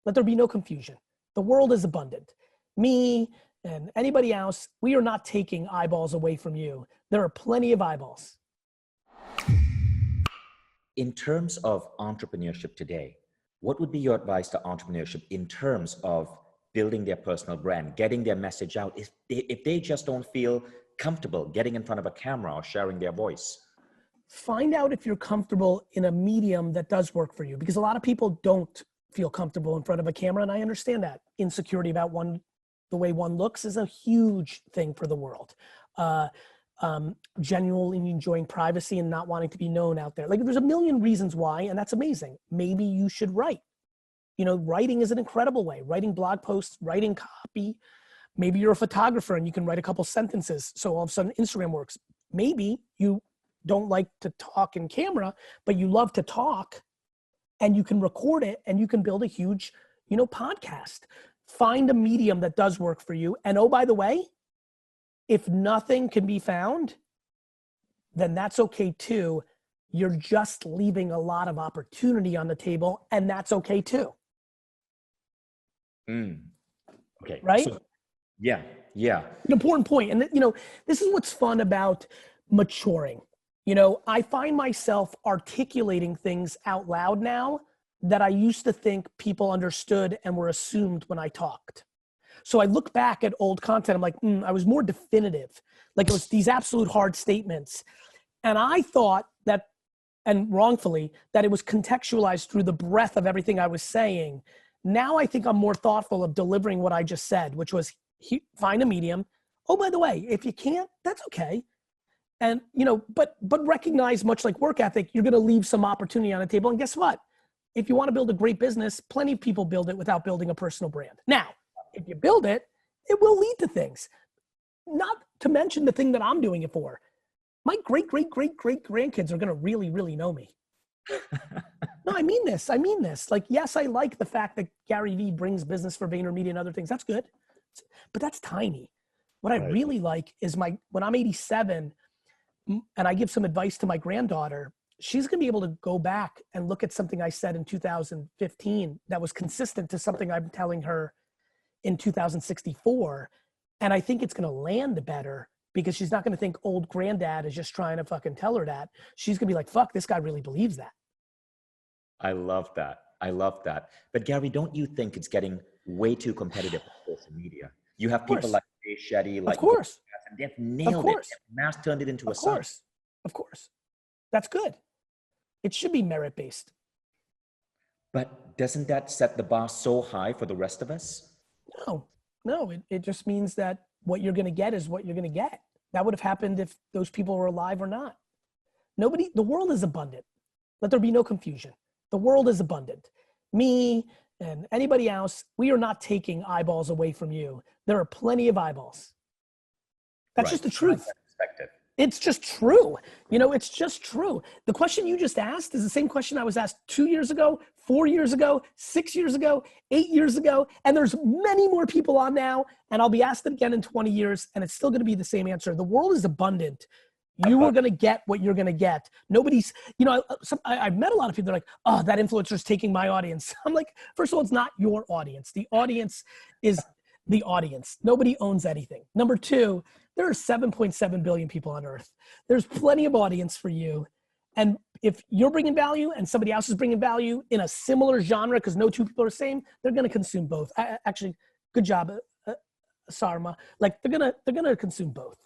Let there be no confusion. The world is abundant. Me and anybody else, we are not taking eyeballs away from you. There are plenty of eyeballs. In terms of entrepreneurship today, what would be your advice to entrepreneurship in terms of building their personal brand, getting their message out, if they just don't feel comfortable getting in front of a camera or sharing their voice? Find out if you're comfortable in a medium that does work for you, because a lot of people don't feel comfortable in front of a camera, and I understand that. Insecurity about the way one looks is a huge thing for the world. Genuinely enjoying privacy and not wanting to be known out there. Like, there's a million reasons why, and that's amazing. Maybe you should write. You know, writing is an incredible way. Writing blog posts, writing copy. Maybe you're a photographer and you can write a couple sentences, so all of a sudden Instagram works. Maybe you don't like to talk in camera, but you love to talk, and you can record it and you can build a huge, podcast. Find a medium that does work for you. And oh, by the way, if nothing can be found, then that's okay too. You're just leaving a lot of opportunity on the table, and that's okay too. Okay. Right? So, yeah. An important point. And this is what's fun about maturing. I find myself articulating things out loud now that I used to think people understood and were assumed when I talked. So I look back at old content, I'm like, I was more definitive. Like, it was these absolute hard statements. And I thought that, and wrongfully, that it was contextualized through the breadth of everything I was saying. Now I think I'm more thoughtful of delivering what I just said, which was find a medium. Oh, by the way, if you can't, that's okay. And, but recognize, much like work ethic, you're going to leave some opportunity on the table. And guess what? If you want to build a great business, plenty of people build it without building a personal brand. Now, if you build it, it will lead to things. Not to mention the thing that I'm doing it for. My great grandkids are going to really, really know me. No, I mean this. Like, yes, I like the fact that Gary Vee brings business for VaynerMedia and other things. That's good. But that's tiny. What I really like is when I'm 87 and I give some advice to my granddaughter, she's going to be able to go back and look at something I said in 2015 that was consistent to something I'm telling her in 2064. And I think it's going to land better, because she's not going to think old granddad is just trying to fucking tell her that. She's going to be like, fuck, this guy really believes that. I love that. But Gary, don't you think it's getting way too competitive with social media? You have people like Jay Shetty, like, of course, and they've nailed it. They've mass turned it into a science. Of course. That's good. It should be merit-based. But doesn't that set the bar so high for the rest of us? No, it just means that what you're going to get is what you're going to get. That would have happened if those people were alive or not. The world is abundant. Let there be no confusion. The world is abundant. Me and anybody else, we are not taking eyeballs away from you. There are plenty of eyeballs. That's just the truth. It's just true. It's just true. The question you just asked is the same question I was asked 2 years ago, 4 years ago, 6 years ago, 8 years ago. And there's many more people on now. And I'll be asked it again in 20 years. And it's still going to be the same answer. The world is abundant. You are going to get what you're going to get. Nobody's, I've met a lot of people that are like, oh, that influencer's taking my audience. I'm like, first of all, it's not your audience. The audience is the audience. Nobody owns anything. Number two, there are 7.7 billion people on earth. There's plenty of audience for you. And if you're bringing value and somebody else is bringing value in a similar genre, because no two people are the same, they're going to consume both. Actually, good job, Sarma. Like, they're going to consume both.